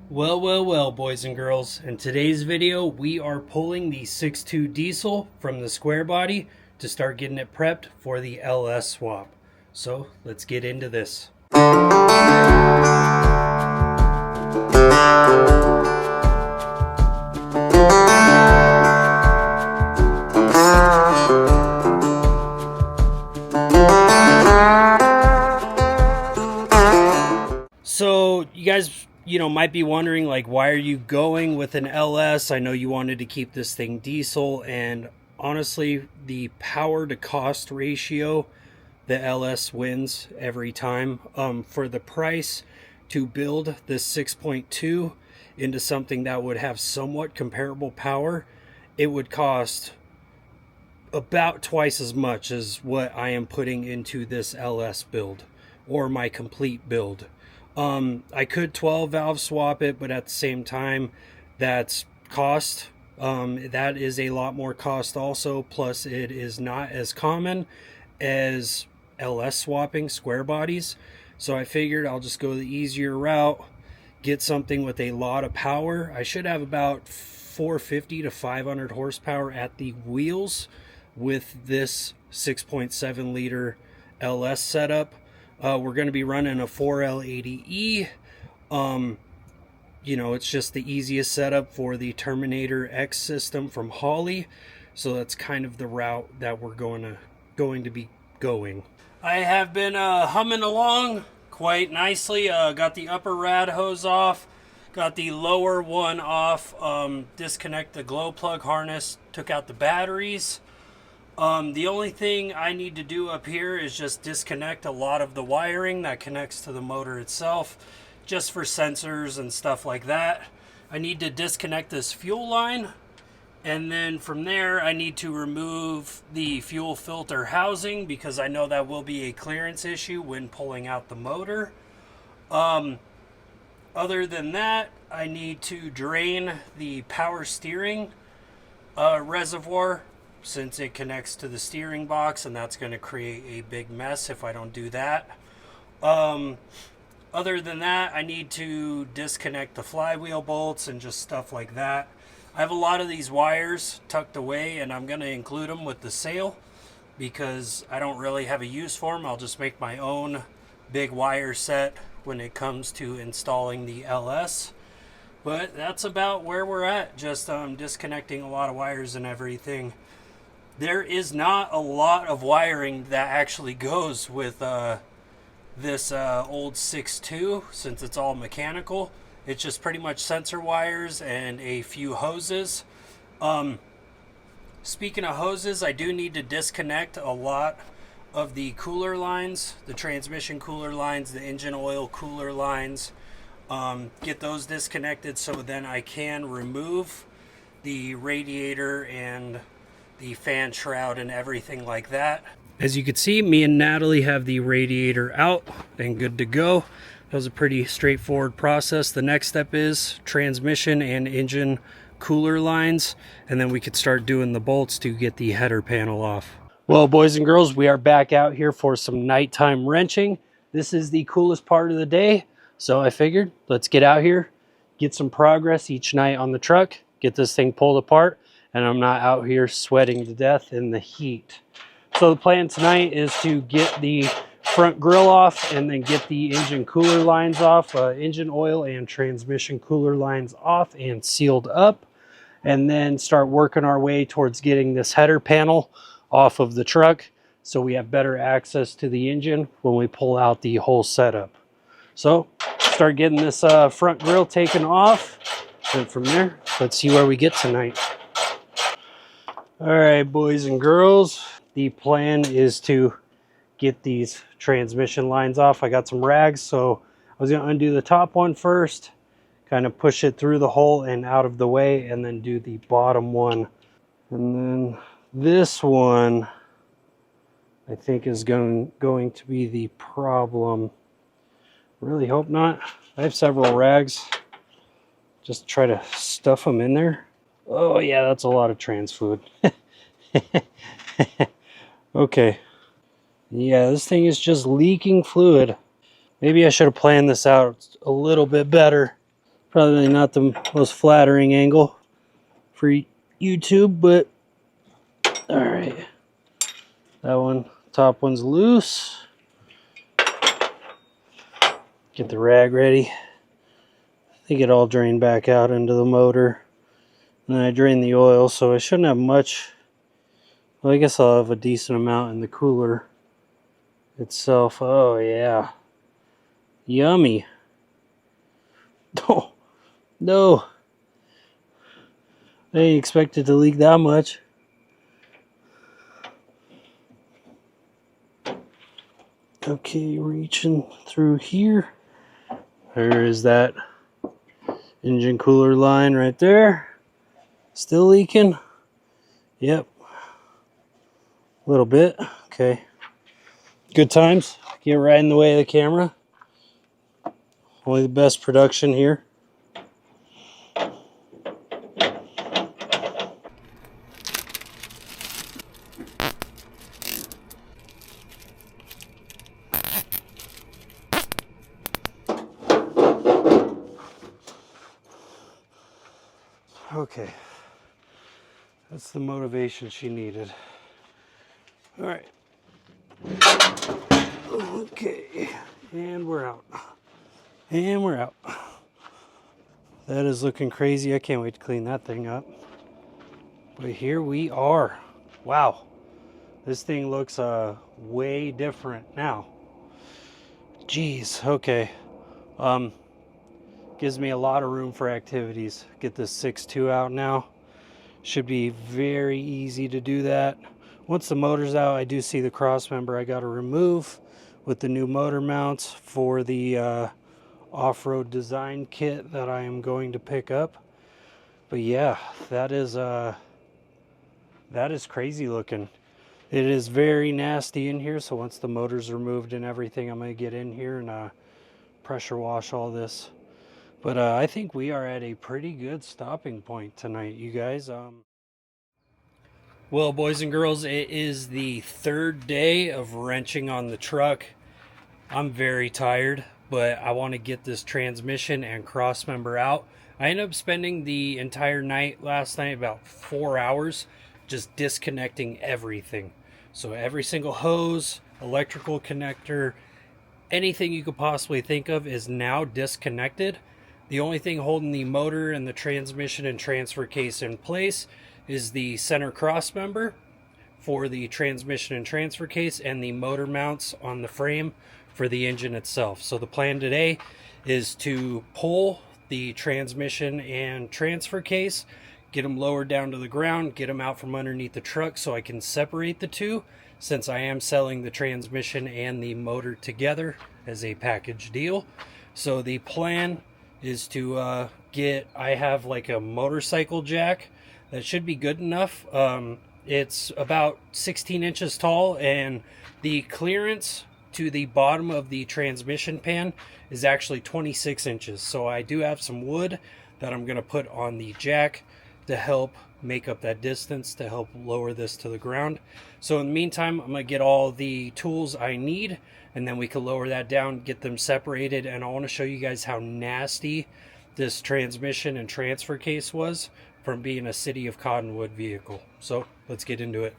Well, boys and girls. In today's video, we are pulling the 6.2 diesel from the Squarebody to start getting it prepped for the LS swap. So let's get into this. So you guys, might be wondering, like, why are you going with an LS? I know you wanted to keep this thing diesel, and honestly, the power to cost ratio, the LS wins every time. For the price to build this 6.2 into something that would have somewhat comparable power, it would cost about twice as much as what I am putting into this LS build or my complete build. I could 12 valve swap it, but at the same time, that's cost. That is a lot more cost also. Plus, it is not as common as LS swapping square bodies. So I figured I'll just go the easier route, get something with a lot of power. I should have about 450 to 500 horsepower at the wheels with this 6.7 liter LS setup. We're going to be running a 4L80E. It's just the easiest setup for the Terminator X system from Holley. So that's kind of the route that we're going to be going. I have been humming along quite nicely. Got the upper rad hose off, got the lower one off, disconnect the glow plug harness, took out the batteries. The only thing I need to do up here is just disconnect a lot of the wiring that connects to the motor itself, just for sensors and stuff like that. I need to disconnect this fuel line, and then from there I need to remove the fuel filter housing because I know that will be a clearance issue when pulling out the motor. Other than that, I need to drain the power steering reservoir, since it connects to the steering box, and that's going to create a big mess if I don't do that. Other than that, I need to disconnect the flywheel bolts and just stuff like that. I have a lot of these wires tucked away, and I'm going to include them with the sail because I don't really have a use for them. I'll just make my own big wire set when it comes to installing the LS. But that's about where we're at, just disconnecting a lot of wires and everything. There is not a lot of wiring that actually goes with this old 6.2 since it's all mechanical. It's just pretty much sensor wires and a few hoses. Speaking of hoses, I do need to disconnect a lot of the cooler lines, the transmission cooler lines, the engine oil cooler lines. Get those disconnected so then I can remove the radiator and the fan shroud and everything like that. As you can see, me and Natalie have the radiator out and good to go. That was a pretty straightforward process. The next step is transmission and engine cooler lines, and then we could start doing the bolts to get the header panel off. Well, boys and girls, we are back out here for some nighttime wrenching. This is the coolest part of the day, so I figured let's get out here, get some progress each night on the truck, get this thing pulled apart, and I'm not out here sweating to death in the heat. So the plan tonight is to get the front grill off and then get the engine cooler lines off, engine oil and transmission cooler lines off and sealed up, and then start working our way towards getting this header panel off of the truck so we have better access to the engine when we pull out the whole setup. So start getting this front grill taken off, and from there, let's see where we get tonight. All right, boys and girls, the plan is to get these transmission lines off. I got some rags, so I was going to undo the top one first, kind of push it through the hole and out of the way, and then do the bottom one. And then this one, I think, is going to be the problem. Really hope not. I have several rags. Just try to stuff them in there. Oh yeah, that's a lot of trans fluid. Okay. Yeah, this thing is just leaking fluid. Maybe I should have planned this out a little bit better. Probably not the most flattering angle for YouTube, but all right. That one, top one's loose. Get the rag ready. I think it all drained back out into the motor. And then I drained the oil, so I shouldn't have much. Well, I guess I'll have a decent amount in the cooler itself. Oh, yeah. Yummy. Oh, no. I didn't expect it to leak that much. Okay, reaching through here. There is that engine cooler line right there. Still leaking. Yep. A little bit. Okay. Good times. Get right in the way of the camera. Only the best production here. Okay. That's the motivation she needed. All right. Okay. And we're out. And we're out. That is looking crazy. I can't wait to clean that thing up. But here we are. Wow. This thing looks way different now. Jeez. Okay. Gives me a lot of room for activities. Get this 6.2 out now. Should be very easy to do that. Once the motor's out, I do see the cross member I got to remove with the new motor mounts for the off-road design kit that I am going to pick up. But yeah, that is crazy looking. It is very nasty in here, so once the motor's removed and everything, I'm going to get in here and pressure wash all this. But I think we are at a pretty good stopping point tonight, you guys. Well, boys and girls, it is the third day of wrenching on the truck. I'm very tired, but I want to get this transmission and cross member out. I ended up spending the entire night last night, about 4 hours, just disconnecting everything. So every single hose, electrical connector, anything you could possibly think of is now disconnected. The only thing holding the motor and the transmission and transfer case in place is the center cross member for the transmission and transfer case and the motor mounts on the frame for the engine itself. So the plan today is to pull the transmission and transfer case, get them lowered down to the ground, get them out from underneath the truck so I can separate the two, since I am selling the transmission and the motor together as a package deal. So the plan is to I have like a motorcycle jack that should be good enough. It's about 16 inches tall, and the clearance to the bottom of the transmission pan is actually 26 inches. So I do have some wood that I'm going to put on the jack to help make up that distance to help lower this to the ground. So in the meantime, I'm going to get all the tools I need, and then we can lower that down, get them separated. And I want to show you guys how nasty this transmission and transfer case was from being a City of Cottonwood vehicle. So let's get into it.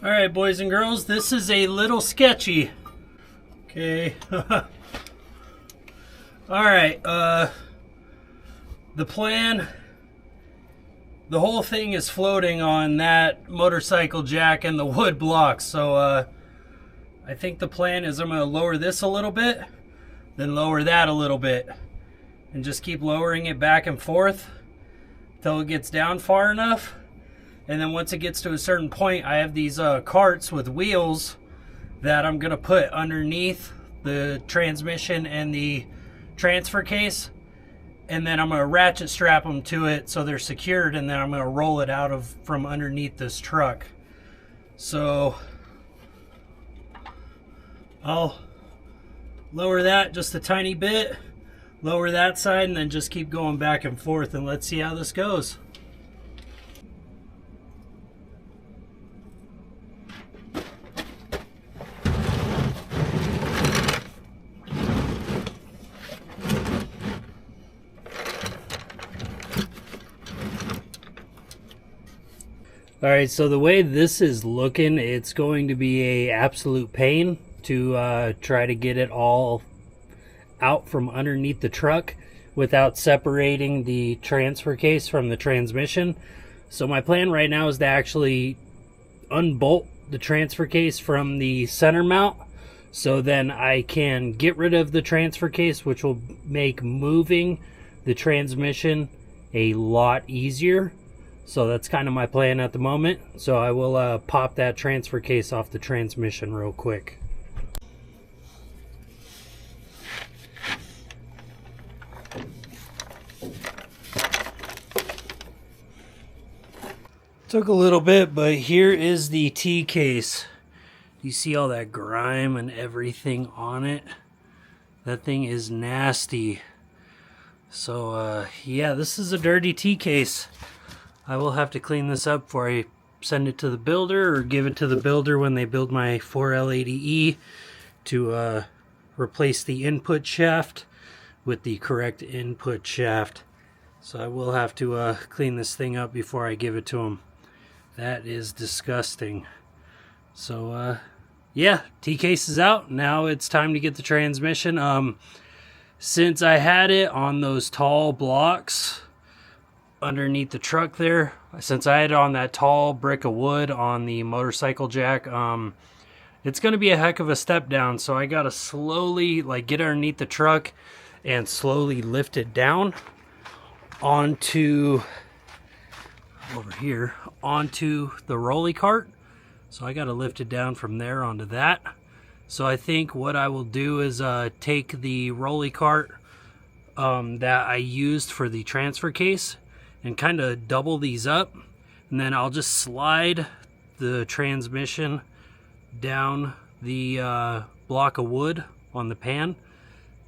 All right, boys and girls, this is a little sketchy. Okay. All right, the plan, the whole thing is floating on that motorcycle jack and the wood blocks. So I think the plan is I'm going to lower this a little bit, then lower that a little bit, and just keep lowering it back and forth until it gets down far enough. And then once it gets to a certain point, I have these carts with wheels that I'm gonna put underneath the transmission and the transfer case, and then I'm gonna ratchet strap them to it so they're secured, and then I'm gonna roll it out of from underneath this truck. So I'll lower that just a tiny bit, lower that side, and then just keep going back and forth, and let's see how this goes. All right, so the way this is looking, it's going to be a absolute pain to try to get it all out from underneath the truck without separating the transfer case from the transmission. So my plan right now is to actually unbolt the transfer case from the center mount, so then I can get rid of the transfer case, which will make moving the transmission a lot easier. So that's kind of my plan at the moment. So I will pop that transfer case off the transmission real quick. Took a little bit, but here is the T case. You see all that grime and everything on it? That thing is nasty. So yeah, this is a dirty T case. I will have to clean this up before I send it to the builder, or give it to the builder when they build my 4L80E to replace the input shaft with the correct input shaft. So I will have to clean this thing up before I give it to them. That is disgusting. So yeah, T-case is out. Now it's time to get the transmission. Since I had it on those tall blocks underneath the truck there, since I had it on that tall brick of wood on the motorcycle jack, it's going to be a heck of a step down. So I got to slowly get underneath the truck and slowly lift it down onto over here onto the rolly cart. So I got to lift it down from there onto that. So I think what I will do is take the rolly cart that I used for the transfer case and kind of double these up, and then I'll just slide the transmission down the block of wood on the pan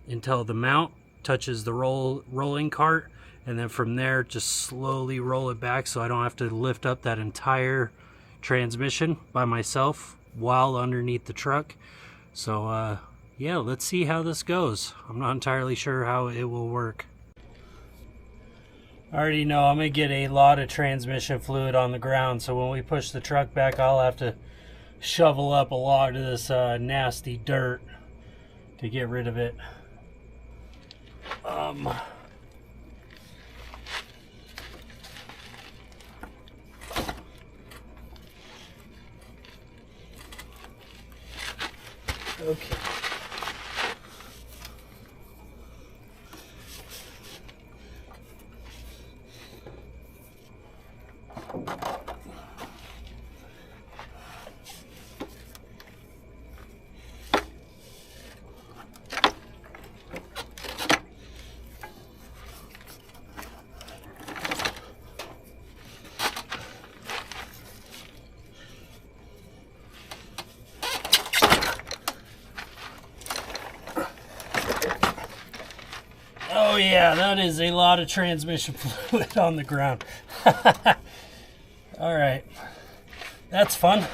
until the mount touches the rolling cart, and then from there just slowly roll it back so I don't have to lift up that entire transmission by myself while underneath the truck. So yeah, let's see how this goes. I'm not entirely sure how it will work. I already know I'm going to get a lot of transmission fluid on the ground, so when we push the truck back, I'll have to shovel up a lot of this nasty dirt to get rid of it. Okay. Oh yeah, that is a lot of transmission fluid on the ground. All right, that's fun.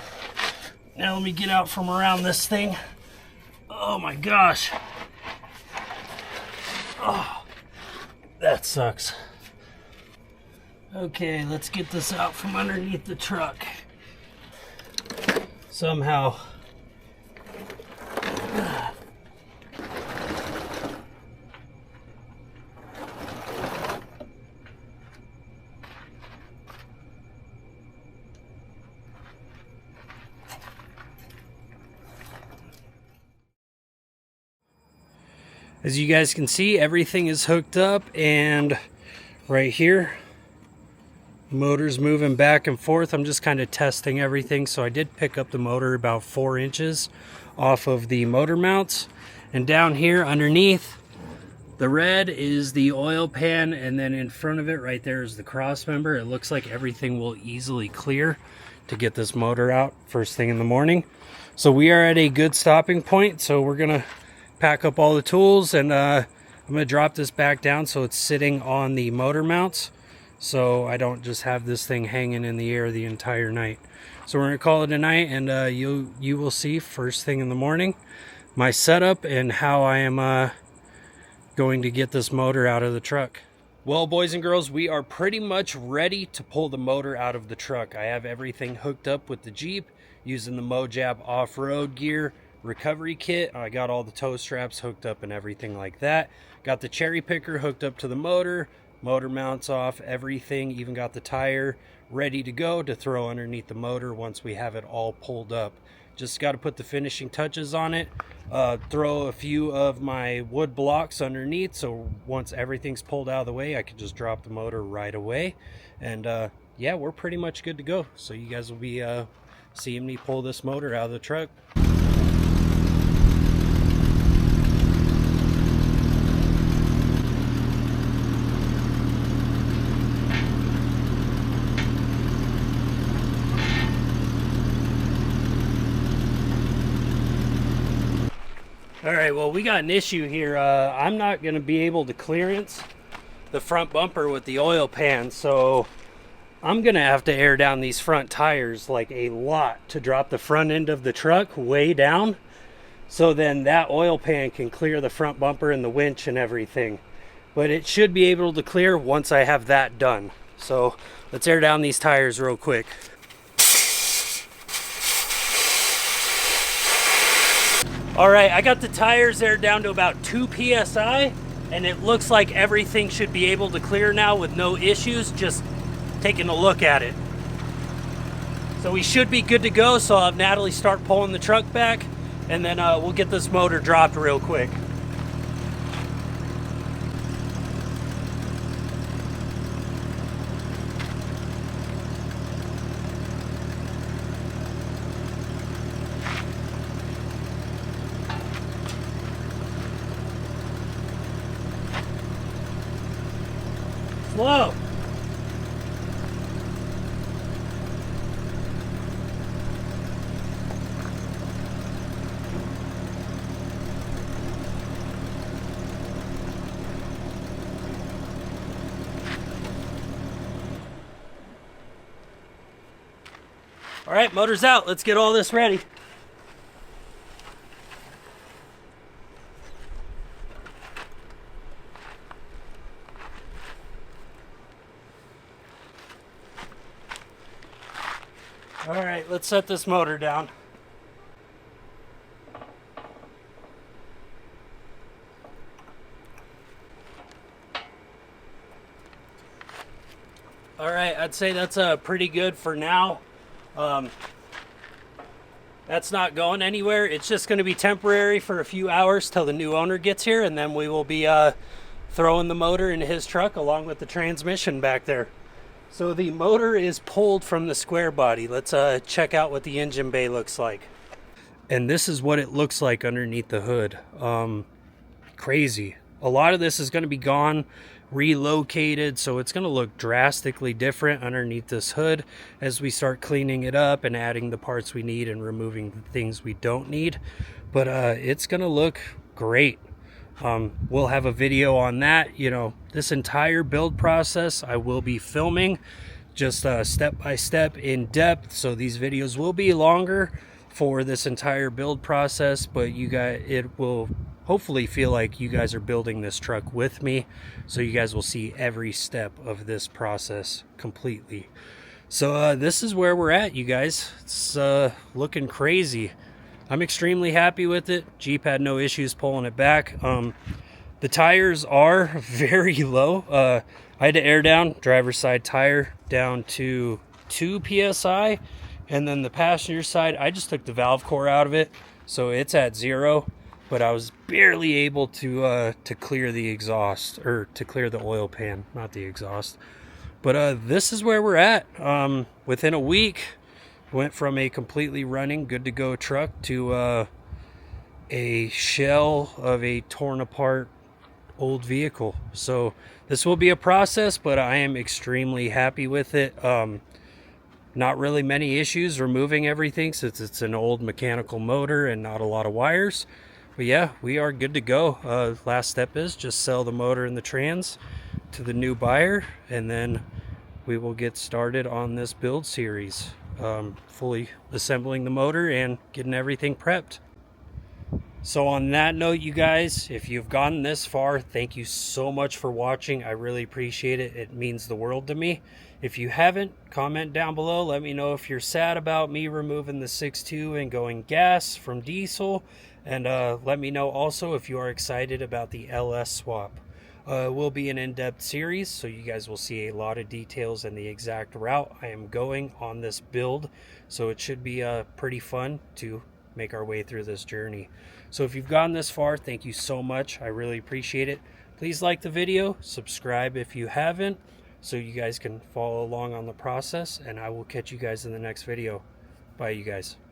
Now let me get out from around this thing. Oh my gosh. Oh, that sucks. Okay, let's get this out from underneath the truck. Somehow. As you guys can see, everything is hooked up, and right here Motor's moving back and forth. I'm just kind of testing everything. So I did pick up the motor about 4 inches off of the motor mounts. And down here underneath, the red is the oil pan, and then in front of it right there is the cross member. It looks like everything will easily clear to get this motor out first thing in the morning. So we are at a good stopping point. So we're gonna pack up all the tools, and I'm gonna drop this back down so it's sitting on the motor mounts, so I don't just have this thing hanging in the air the entire night. So we're gonna call it a night, and you will see first thing in the morning my setup and how I am going to get this motor out of the truck. Well, boys and girls, we are pretty much ready to pull the motor out of the truck. I have everything hooked up with the Jeep using the Mojab off-road gear recovery kit. I got all the tow straps hooked up and everything like that. Got the cherry picker hooked up to the motor mounts off, everything, even got the tire ready to go to throw underneath the motor once we have it all pulled up. Just got to put the finishing touches on it, throw a few of my wood blocks underneath, so once everything's pulled out of the way, I can just drop the motor right away. And yeah, we're pretty much good to go. So you guys will be seeing me pull this motor out of the truck. All right, well, we got an issue here. I'm not going to be able to clearance the front bumper with the oil pan, so I'm going to have to air down these front tires like a lot to drop the front end of the truck way down, so then that oil pan can clear the front bumper and the winch and everything. But it should be able to clear once I have that done. So let's air down these tires real quick. All right, I got the tires aired down to about 2 PSI, and it looks like everything should be able to clear now with no issues, just taking a look at it. So we should be good to go, so I'll have Natalie start pulling the truck back, and then we'll get this motor dropped real quick. Slow. All right, motor's out. Let's get all this ready. All right, let's set this motor down. All right, I'd say that's pretty good for now. That's not going anywhere. It's just going to be temporary for a few hours till the new owner gets here, and then we will be throwing the motor in his truck along with the transmission back there. So the motor is pulled from the Squarebody. Let's check out what the engine bay looks like. And this is what it looks like underneath the hood. Crazy. A lot of this is going to be gone, relocated, so it's going to look drastically different underneath this hood as we start cleaning it up and adding the parts we need and removing the things we don't need. But it's going to look great. We'll have a video on that. You know, this entire build process I will be filming just step by step in depth, so these videos will be longer for this entire build process, but you guys, it will hopefully feel like you guys are building this truck with me, so you guys will see every step of this process completely. So this is where we're at, you guys. It's looking crazy. I'm extremely happy with it. Jeep had no issues pulling it back. The tires are very low. I had to air down driver's side tire down to 2 PSI, and then the passenger side, I just took the valve core out of it, so it's at 0. But I was barely able to clear the exhaust, or to clear the oil pan, not the exhaust. But this is where we're at. Within a week, went from a completely running, good to go truck to a shell of a torn apart old vehicle. So this will be a process, but I am extremely happy with it. Not really many issues removing everything since it's an old mechanical motor and not a lot of wires. But yeah, we are good to go. Last step is just sell the motor and the trans to the new buyer, and then we will get started on this build series, fully assembling the motor and getting everything prepped. So on that note, you guys, if you've gotten this far, thank you so much for watching. I really appreciate it. It means the world to me. If you haven't, comment down below. Let me know if you're sad about me removing the 6.2 and going gas from diesel. And let me know also if you are excited about the LS swap. It will be an in-depth series, so you guys will see a lot of details and the exact route I am going on this build. So it should be pretty fun to make our way through this journey. So if you've gotten this far, thank you so much. I really appreciate it. Please like the video, subscribe if you haven't, so you guys can follow along on the process, and I will catch you guys in the next video. Bye, you guys.